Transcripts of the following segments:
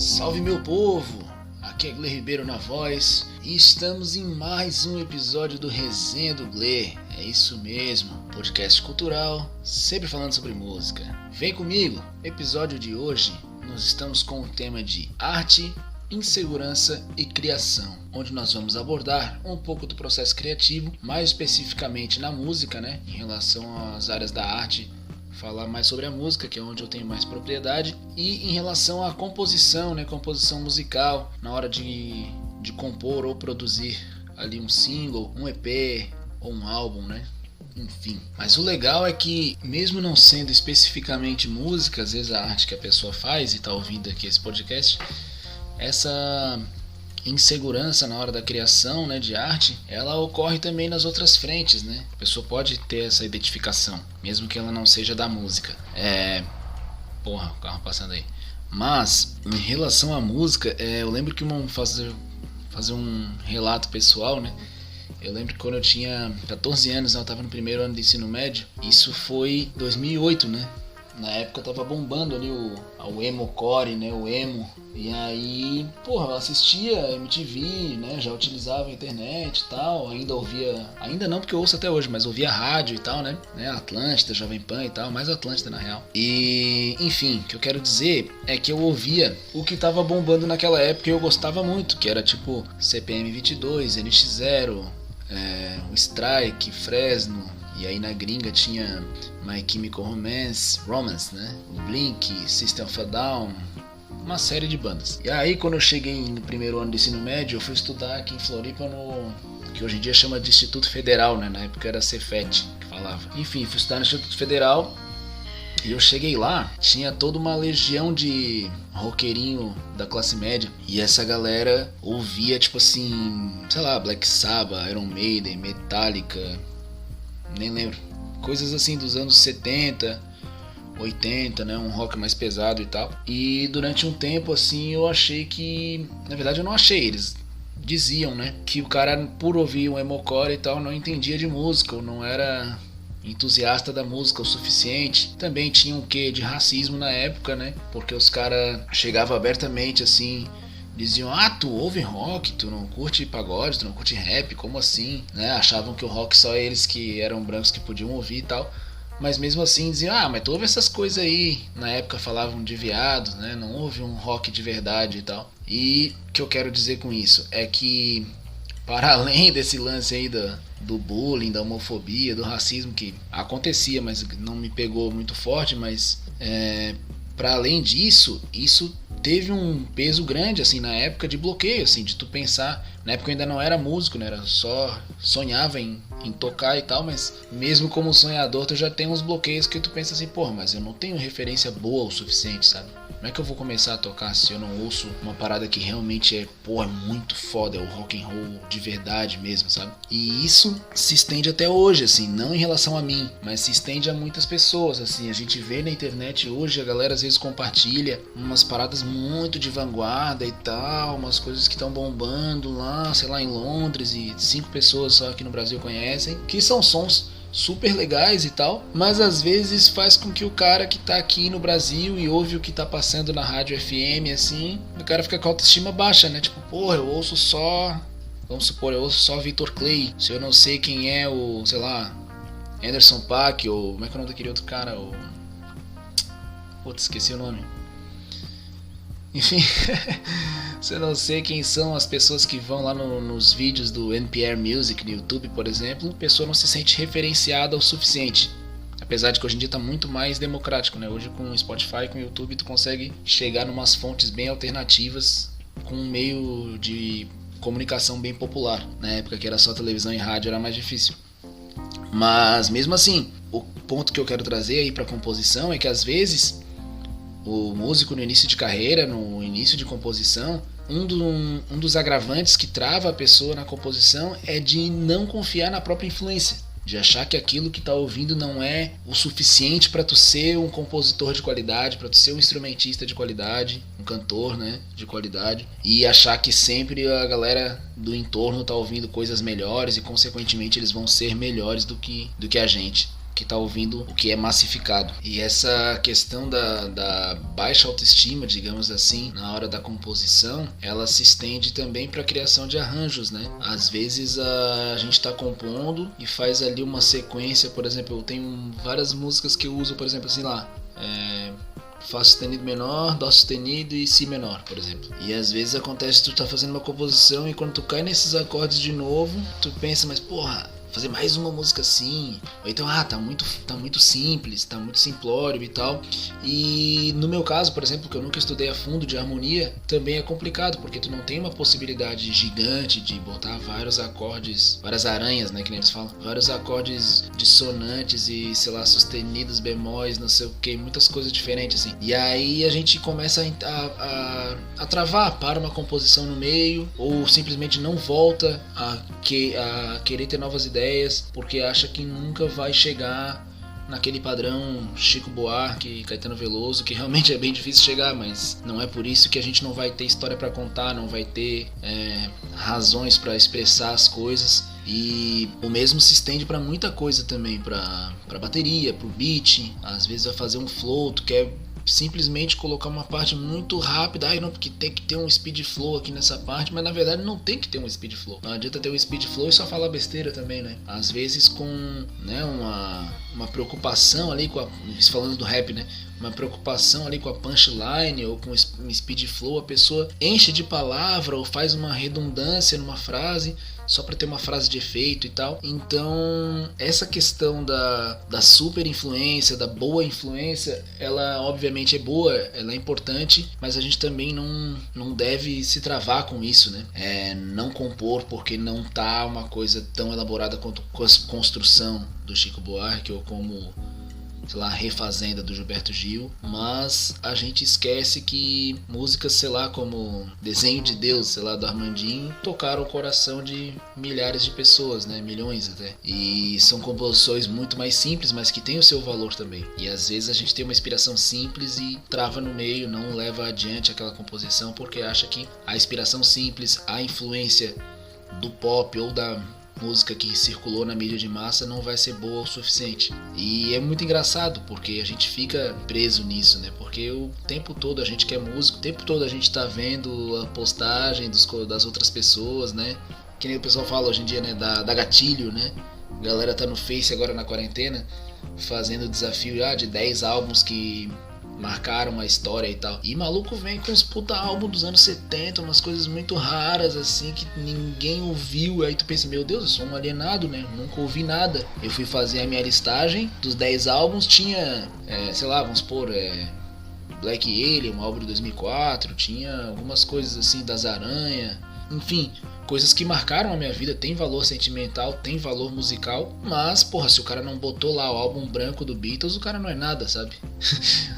Salve meu povo, aqui é Gle Ribeiro na voz e estamos em mais um episódio do Resenha do Gle. É isso mesmo, podcast cultural, sempre falando sobre música. Vem comigo, episódio de hoje nós estamos com o tema de arte, insegurança e criação, onde nós vamos abordar um pouco do processo criativo, mais especificamente na música, em relação às áreas da arte, falar mais sobre a música, que é onde eu tenho mais propriedade, e em relação à composição, composição musical, na hora de compor ou produzir ali um single, um EP ou um álbum, enfim. Mas o legal é que, mesmo não sendo especificamente música, às vezes a arte que a pessoa faz e está ouvindo aqui esse podcast, essa insegurança na hora da criação de arte, ela ocorre também nas outras frentes, A pessoa pode ter essa identificação, mesmo que ela não seja da música. O carro passando aí. Mas, em relação à música, eu lembro que fazer um relato pessoal, Eu lembro que quando eu tinha 14 anos, eu estava no primeiro ano de ensino médio, isso foi 2008, Na época tava bombando ali o emo-core, o emo. E aí, eu assistia MTV, já utilizava a internet e tal. Ainda não porque eu ouço até hoje, mas ouvia rádio e tal, Atlântida, Jovem Pan e tal, mais Atlântida na real. E, enfim, o que eu quero dizer é que eu ouvia o que tava bombando naquela época e eu gostava muito, que era tipo CPM 22, NX0, o Strike, Fresno. E aí na gringa tinha My Chemical Romance, o Blink, System of a Down, uma série de bandas. E aí quando eu cheguei no primeiro ano de ensino médio, eu fui estudar aqui em Floripa no que hoje em dia chama de Instituto Federal, Na época era Cefet que falava. Enfim, fui estudar no Instituto Federal e eu cheguei lá, tinha toda uma legião de roqueirinho da classe média. E essa galera ouvia Black Sabbath, Iron Maiden, Metallica, nem lembro, coisas assim dos anos 70, 80, um rock mais pesado e tal. E durante um tempo assim eu achei que, na verdade eu não achei, eles diziam, que o cara, por ouvir um emocore e tal, não entendia de música ou não era entusiasta da música o suficiente. Também tinha um quê de racismo na época, porque os caras chegavam abertamente assim, diziam, tu ouve rock, tu não curte pagode, tu não curte rap, como assim? Achavam que o rock só eles que eram brancos que podiam ouvir e tal. Mas mesmo assim diziam, mas tu ouve essas coisas aí. Na época falavam de viados, não ouve um rock de verdade e tal. E o que eu quero dizer com isso é que, para além desse lance aí do bullying, da homofobia, do racismo que acontecia, mas não me pegou muito forte, mas para além disso, isso teve um peso grande assim na época de bloqueio, assim, de tu pensar. Na época eu ainda não era músico, era só sonhava em tocar e tal, mas mesmo como sonhador tu já tem uns bloqueios que tu pensa assim, mas eu não tenho referência boa o suficiente, sabe? Como é que eu vou começar a tocar se eu não ouço uma parada que realmente é muito foda, é o rock and roll de verdade mesmo, sabe? E isso se estende até hoje, assim, não em relação a mim, mas se estende a muitas pessoas, assim. A gente vê na internet hoje, a galera às vezes compartilha umas paradas muito de vanguarda e tal, umas coisas que estão bombando lá, sei lá, em Londres, e 5 pessoas só aqui no Brasil conhecem, que são sons super legais e tal, mas às vezes faz com que o cara que tá aqui no Brasil e ouve o que tá passando na rádio FM, assim, o cara fica com a autoestima baixa, eu ouço só, vamos supor, eu ouço só Victor Clay, se eu não sei quem é o, sei lá, Anderson .Paak, ou como é que é o nome daquele outro cara, esqueci o nome. Enfim, se eu não sei quem são as pessoas que vão lá nos vídeos do NPR Music no YouTube, por exemplo, a pessoa não se sente referenciada o suficiente. Apesar de que hoje em dia está muito mais democrático, Hoje com o Spotify, com o YouTube, tu consegue chegar em umas fontes bem alternativas com um meio de comunicação bem popular. Na época que era só televisão e rádio era mais difícil. Mas mesmo assim, o ponto que eu quero trazer aí para a composição é que às vezes o músico no início de carreira, no início de composição, um dos agravantes que trava a pessoa na composição é de não confiar na própria influência, de achar que aquilo que está ouvindo não é o suficiente para tu ser um compositor de qualidade, para tu ser um instrumentista de qualidade, um cantor, de qualidade, e achar que sempre a galera do entorno está ouvindo coisas melhores e consequentemente eles vão ser melhores do que a gente. que tá ouvindo o que é massificado. E essa questão da baixa autoestima, digamos assim, na hora da composição, ela se estende também para a criação de arranjos, né? Às vezes a gente está compondo e faz ali uma sequência, por exemplo, eu tenho várias músicas que eu uso, por exemplo, assim lá, Fá sustenido menor, Dó sustenido e Si menor, por exemplo. E às vezes acontece que tu tá fazendo uma composição e quando tu cai nesses acordes de novo, tu pensa, mas porra, fazer mais uma música assim, ou então, tá muito simples, tá muito simplório e tal. E no meu caso, por exemplo, que eu nunca estudei a fundo de harmonia, também é complicado, porque tu não tem uma possibilidade gigante de botar vários acordes, várias aranhas, né, que nem eles falam, vários acordes dissonantes e, sei lá, sustenidos, bemóis, não sei o que, muitas coisas diferentes assim. E aí a gente começa a travar, para uma composição no meio, ou simplesmente não volta a querer ter novas ideias, porque acha que nunca vai chegar naquele padrão Chico Buarque, Caetano Veloso, que realmente é bem difícil chegar, mas não é por isso que a gente não vai ter história para contar, não vai ter razões para expressar as coisas. E o mesmo se estende para muita coisa também, para bateria, para o beat. Às vezes vai fazer um flow, tu quer simplesmente colocar uma parte muito rápida, não, porque tem que ter um speed flow aqui nessa parte, mas na verdade não tem que ter um speed flow. Não adianta ter um speed flow e só falar besteira também, né? Às vezes com, né, uma preocupação ali falando do rap, né? Uma preocupação ali com a punchline ou com um speed flow, a pessoa enche de palavra ou faz uma redundância numa frase só para ter uma frase de efeito e tal. Então essa questão da super influência, da boa influência, ela obviamente é boa, ela é importante, mas a gente também não deve se travar com isso, né? Não compor porque não tá uma coisa tão elaborada quanto a construção do Chico Buarque ou como, sei lá, Refazenda do Gilberto Gil, mas a gente esquece que músicas, sei lá, como Desenho de Deus, sei lá, do Armandinho, tocaram o coração de milhares de pessoas, né, milhões até, e são composições muito mais simples, mas que têm o seu valor também, e às vezes a gente tem uma inspiração simples e trava no meio, não leva adiante aquela composição porque acha que a inspiração simples, a influência do pop ou da música que circulou na mídia de massa não vai ser boa o suficiente. E é muito engraçado porque a gente fica preso nisso, né? Porque o tempo todo a gente que é músico, o tempo todo a gente tá vendo a postagem das outras pessoas, né? Que nem o pessoal fala hoje em dia, né? Da gatilho, né? A galera tá no Face agora na quarentena fazendo o desafio de 10 álbuns que marcaram a história e tal. E maluco vem com uns puta álbum dos anos 70, umas coisas muito raras assim que ninguém ouviu. Aí tu pensa, meu Deus, eu sou um alienado, né? Nunca ouvi nada. Eu fui fazer a minha listagem dos 10 álbuns, tinha, sei lá, vamos supor, Black Alien, um álbum de 2004, tinha algumas coisas assim das Aranha, enfim, coisas que marcaram a minha vida, tem valor sentimental, tem valor musical, mas, porra, se o cara não botou lá o álbum branco do Beatles, o cara não é nada, sabe?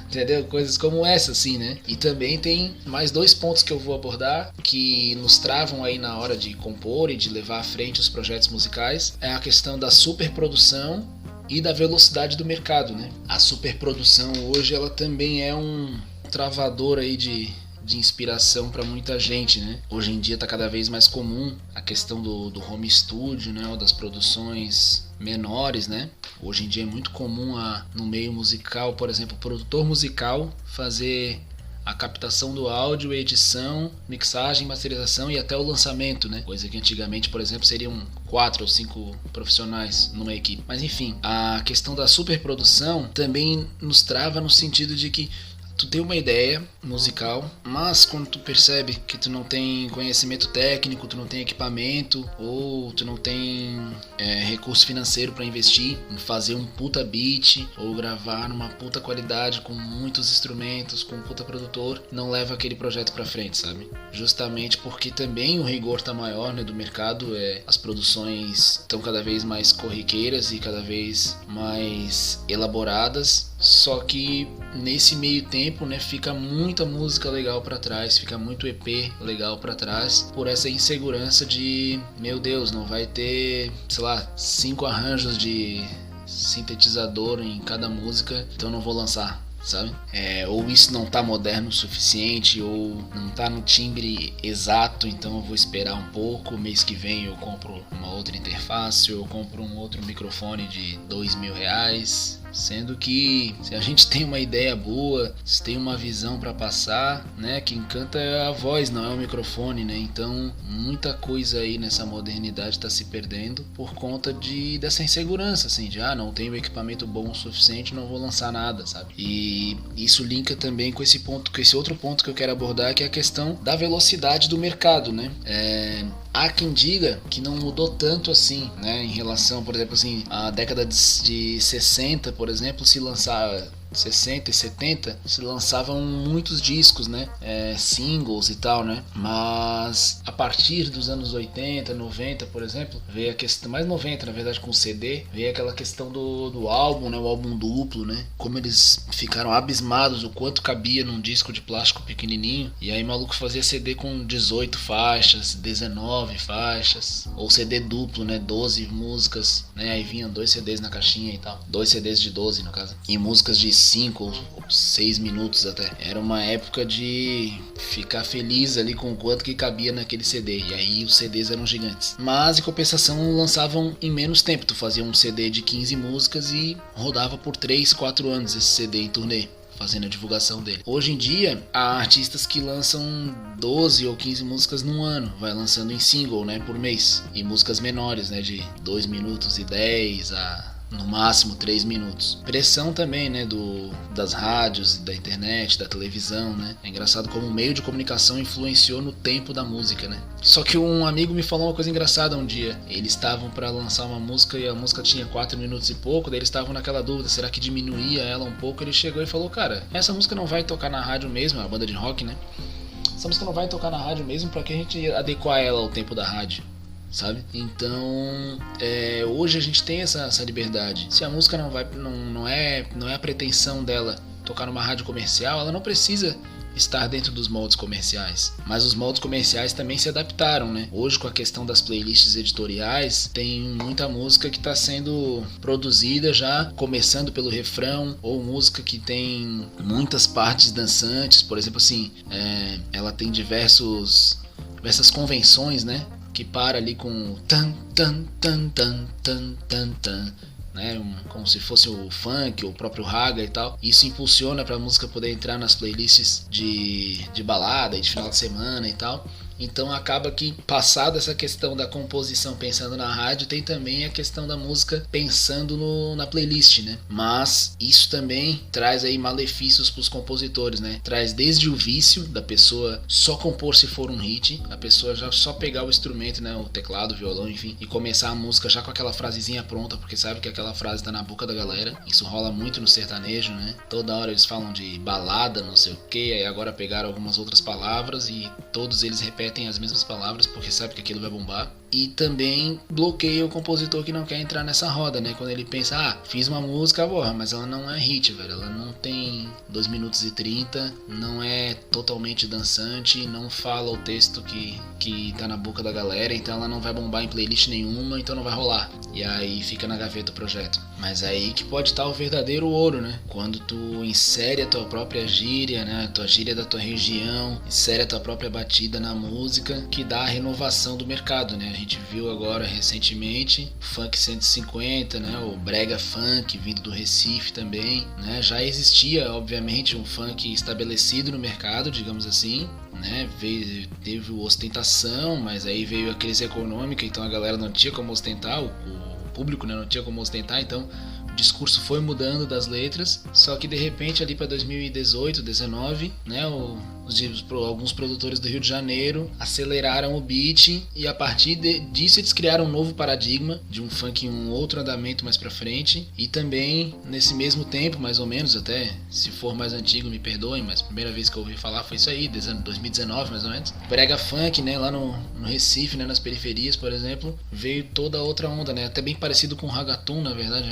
Entendeu? Coisas como essa, assim, né? E também tem mais 2 pontos que eu vou abordar, que nos travam aí na hora de compor e de levar à frente os projetos musicais, é a questão da superprodução e da velocidade do mercado, né? A superprodução hoje, ela também é um travador aí de inspiração para muita gente, né? Hoje em dia está cada vez mais comum a questão do home studio, né? Ou das produções menores, né? Hoje em dia é muito comum no meio musical, por exemplo, o produtor musical fazer a captação do áudio, edição, mixagem, masterização e até o lançamento, né? Coisa que antigamente, por exemplo, seriam 4 ou 5 profissionais numa equipe. Mas enfim, a questão da superprodução também nos trava no sentido de que tu tem uma ideia musical, mas quando tu percebe que tu não tem conhecimento técnico, tu não tem equipamento ou tu não tem recurso financeiro para investir em fazer um puta beat ou gravar numa puta qualidade com muitos instrumentos, com um puta produtor, não leva aquele projeto para frente, sabe? Justamente porque também o rigor tá maior, né, do mercado, as produções estão cada vez mais corriqueiras e cada vez mais elaboradas. Só que nesse meio tempo, né, fica muita música legal pra trás, fica muito EP legal pra trás, por essa insegurança de, meu Deus, não vai ter, sei lá, 5 arranjos de sintetizador em cada música, então não vou lançar. sabe? Ou isso não tá moderno o suficiente, ou não tá no timbre exato, então eu vou esperar um pouco, mês que vem eu compro uma outra interface, ou eu compro um outro microfone de R$2.000, sendo que se a gente tem uma ideia boa, se tem uma visão para passar, né, quem canta é a voz, não é o microfone, né? Então muita coisa aí nessa modernidade está se perdendo por conta dessa insegurança, assim, de não tenho equipamento bom o suficiente, não vou lançar nada, sabe? E isso linka também com esse ponto, com esse outro ponto que eu quero abordar, que é a questão da velocidade do mercado, né? Há quem diga que não mudou tanto assim, né, em relação, por exemplo, assim, a década de 60, por exemplo, se lançava 60 e 70, se lançavam muitos discos, né, singles e tal, né, mas a partir dos anos 80, 90, por exemplo, veio a questão, mais 90 na verdade, com o CD, veio aquela questão do álbum, né, o álbum duplo, né, como eles ficaram abismados o quanto cabia num disco de plástico pequenininho, e aí maluco fazia CD com 18 faixas, 19 faixas, ou CD duplo, né, 12 músicas, né, aí vinham 2 CDs na caixinha e tal, 2 CDs de 12 no caso, e músicas de 5 ou 6 minutos até. Era uma época de ficar feliz ali com o quanto que cabia naquele CD, e aí os CDs eram gigantes, mas em compensação lançavam em menos tempo. Tu fazia um CD de 15 músicas e rodava por 3, 4 anos esse CD em turnê, fazendo a divulgação dele. Hoje em dia, há artistas que lançam 12 ou 15 músicas num ano, vai lançando em single, né, por mês, e músicas menores, né, de 2 minutos e 10 a no máximo 3 minutos. Pressão também, né, das rádios, da internet, da televisão, né. É engraçado como o meio de comunicação influenciou no tempo da música, né. Só que um amigo me falou uma coisa engraçada um dia. Eles estavam para lançar uma música e a música tinha 4 minutos e pouco, daí eles estavam naquela dúvida, será que diminuía ela um pouco? Ele chegou e falou, cara, essa música não vai tocar na rádio mesmo, é uma banda de rock, né. Essa música não vai tocar na rádio mesmo, pra que a gente adequar ela ao tempo da rádio, sabe? Então hoje a gente tem essa liberdade. Se a música não é a pretensão dela tocar numa rádio comercial, ela não precisa estar dentro dos moldes comerciais, mas os moldes comerciais também se adaptaram, né? Hoje, com a questão das playlists editoriais, tem muita música que está sendo produzida já começando pelo refrão, ou música que tem muitas partes dançantes, por exemplo, assim, ela tem diversas convenções, né? Que para ali com tan tan tan tan tan tan tan, né, como se fosse o funk ou o próprio raga e tal. Isso impulsiona para a música poder entrar nas playlists de balada e de final de semana e tal. Então acaba que, passado essa questão da composição pensando na rádio, tem também a questão da música pensando na playlist, né? Mas isso também traz aí malefícios para os compositores, né? Traz desde o vício da pessoa só compor se for um hit, a pessoa já só pegar o instrumento, né, o teclado, o violão, enfim, e começar a música já com aquela frasezinha pronta, porque sabe que aquela frase tá na boca da galera. Isso rola muito no sertanejo, né? Toda hora eles falam de balada, não sei o que, aí agora pegaram algumas outras palavras e todos eles repetem as mesmas palavras porque sabe que aquilo vai bombar. E também bloqueia o compositor que não quer entrar nessa roda, né? Quando ele pensa, fiz uma música, porra, mas ela não é hit, velho. Ela não tem 2 minutos e 30, não é totalmente dançante, não fala o texto que tá na boca da galera, então ela não vai bombar em playlist nenhuma, então não vai rolar. E aí fica na gaveta o projeto. Mas é aí que pode estar o verdadeiro ouro, né? Quando tu insere a tua própria gíria, né? A tua gíria da tua região, insere a tua própria batida na música, que dá a renovação do mercado, né? A gente viu agora recentemente o Funk 150, né? O Brega Funk vindo do Recife também, né? Já existia, obviamente, um funk estabelecido no mercado, digamos assim, né? Teve ostentação, mas aí veio a crise econômica, então a galera não tinha como ostentar, o público, né, não tinha como ostentar, então o discurso foi mudando das letras, só que de repente ali para 2018, 2019, né, alguns produtores do Rio de Janeiro aceleraram o beat e a partir disso eles criaram um novo paradigma de um funk em um outro andamento mais pra frente. E também nesse mesmo tempo, mais ou menos, até se for mais antigo me perdoem, mas a primeira vez que eu ouvi falar foi isso aí, 2019 mais ou menos. Brega Funk, né, lá no Recife, né, nas periferias, por exemplo, veio toda outra onda, né, até bem parecido com o Ragatum, na verdade,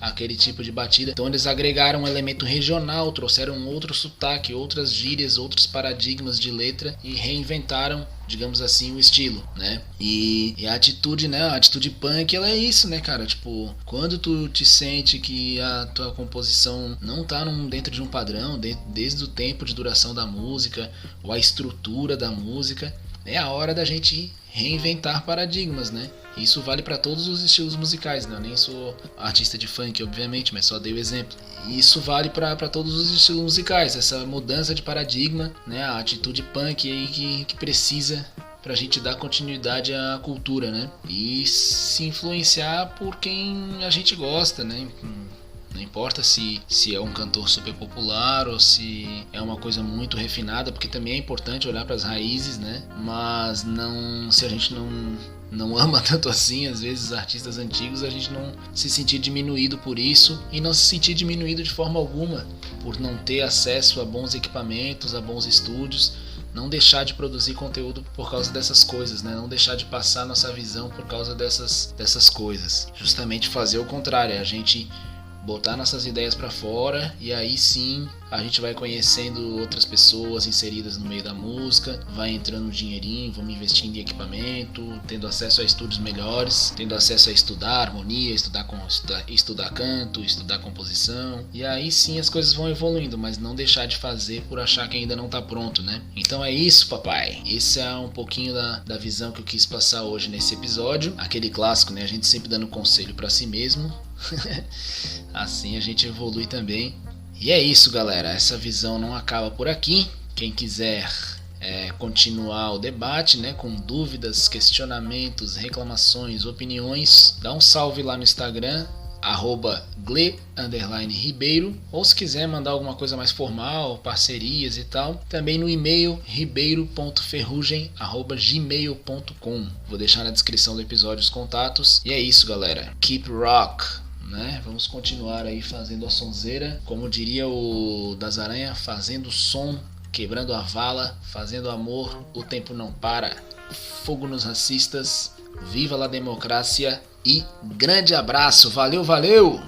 aquele tipo de batida. Então eles agregaram um elemento regional regional, trouxeram outro sotaque, outras gírias, outros paradigmas de letra e reinventaram, digamos assim, o estilo, né? E a atitude, né? A atitude punk, ela é isso, né, cara? Tipo, quando tu te sente que a tua composição não tá dentro de um padrão, desde o tempo de duração da música ou a estrutura da música, é a hora da gente reinventar paradigmas, né? Isso vale para todos os estilos musicais, né? Eu nem sou artista de funk, obviamente, mas só dei o exemplo. Isso vale para todos os estilos musicais, essa mudança de paradigma, né? A atitude punk aí que precisa pra gente dar continuidade à cultura, né? E se influenciar por quem a gente gosta, né? Não importa se é um cantor super popular ou se é uma coisa muito refinada, porque também é importante olhar para as raízes, né? Mas se a gente não ama tanto assim, às vezes os artistas antigos, a gente não se sentir diminuído por isso e não se sentir diminuído de forma alguma por não ter acesso a bons equipamentos, a bons estúdios. Não deixar de produzir conteúdo por causa dessas coisas, né? Não deixar de passar nossa visão por causa dessas coisas. Justamente fazer o contrário, a gente botar nossas ideias para fora e aí sim a gente vai conhecendo outras pessoas inseridas no meio da música, vai entrando dinheirinho, vamos investindo em equipamento, tendo acesso a estúdios melhores, tendo acesso a estudar harmonia, estudar canto, estudar composição, e aí sim as coisas vão evoluindo, mas não deixar de fazer por achar que ainda não tá pronto, né? Então é isso, papai. Esse é um pouquinho da visão que eu quis passar hoje nesse episódio, aquele clássico, né? A gente sempre dando conselho para si mesmo. Assim a gente evolui também. E é isso, galera, essa visão não acaba por aqui. Quem quiser continuar o debate, né, com dúvidas, questionamentos, reclamações, opiniões, dá um salve lá no Instagram, @gle_ribeiro, ou se quiser mandar alguma coisa mais formal, parcerias e tal, também no e-mail ribeiro.ferrugem@gmail.com. Vou deixar na descrição do episódio os contatos. E é isso, galera, keep rock, né? Vamos continuar aí fazendo a sonzeira, como diria o Das Aranha, fazendo som, quebrando a vala, fazendo amor, o tempo não para. Fogo nos racistas, viva a democracia e grande abraço, valeu!